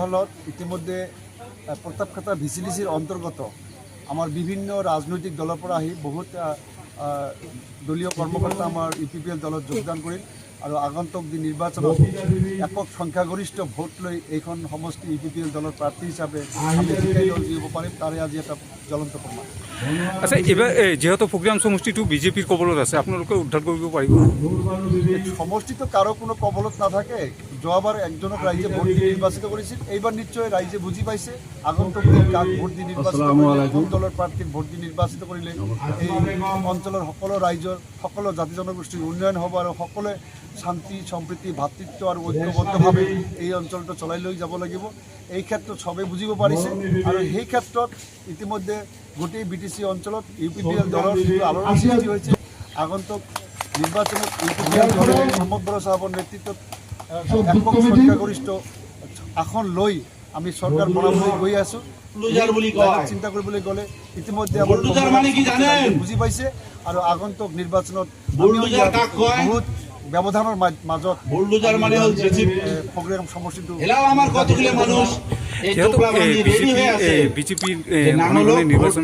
হলত ইতিমধ্যে প্ৰতাপখাতা ভিসিডিসিৰ অন্তৰ্গত আমাৰ বিভিন্ন ৰাজনৈতিক দলৰ পৰা আহি বহুত দলীয় কৰ্মকৰ্তা আমাৰ ইউপিপিএল দলত যোগদান কৰিল আৰু আগন্তুক দিন নিৰ্বাচনত একক সংখ্যাগৰিষ্ঠ ভোট লৈ এইখন সমষ্টি ইউপিপিএল দলৰ প্ৰাৰ্থী হিচাপে আমি জিকাই দল দিব পাৰিম তাৰে আজি এটা জ্বলন্ত প্ৰমাণ। আচ্ছা, এবাৰ যেহেতু প্ৰোগ্ৰাম সমষ্টিটো বিজেপিৰ কবলত আছে, আপনাৰা উদ্ধাৰ কৰব পাৰিব? সমষ্টি তো কাৰো কোনো কবলত নাথাকে। যোৱাবাৰ একজনক ৰাইজে ভোট দি নিৰ্বাচিত কৰিছিল, এইবাৰ নিশ্চয় ৰাইজে বুজি পাইছে আগন্তুক দিন কাক ভোট দি নিৰ্বাচিত কৰিলে, কোন দলৰ প্ৰাৰ্থীক ভোট দি নিৰ্বাচিত কৰিলে এই অঞ্চলৰ সকলো ৰাইজৰ সকলো জাতি জনগোষ্ঠীৰ উন্নয়ন হ'ব আৰু সকলোৱে শান্তি সম্প্ৰীতি ভাতৃত্ব আৰু ঐক্যবদ্ধভাৱে এই অঞ্চলটো চলাই লৈ যাব লাগিব। এই ক্ষেত্ৰত সবেই বুজিব পাৰিছে আৰু সেই ক্ষেত্ৰত ইতিমধ্যে গোটেই বিটিসি অঞ্চলত ইউপিপিএল দলৰ যিটো আলোড়ন সৃষ্টি হৈছে আগন্তুক নিৰ্বাচনত ইউপিপিএল দলে সমগ্ৰ চাহাবৰ নেতৃত্বত একক সংখ্যাগৰিষ্ঠ আসন লৈ আমি চৰকাৰ বনাবলৈ গৈ আছোঁ। চিন্তা কৰিবলৈ গ'লে ইতিমধ্যে আমাৰ বুজি পাইছে আৰু আগন্তুক নিৰ্বাচনত বহুত ব্যৱধানৰ মাজত প্ৰগ্ৰেম সমষ্টিটো বিজেপিৰ নিৰ্বাচন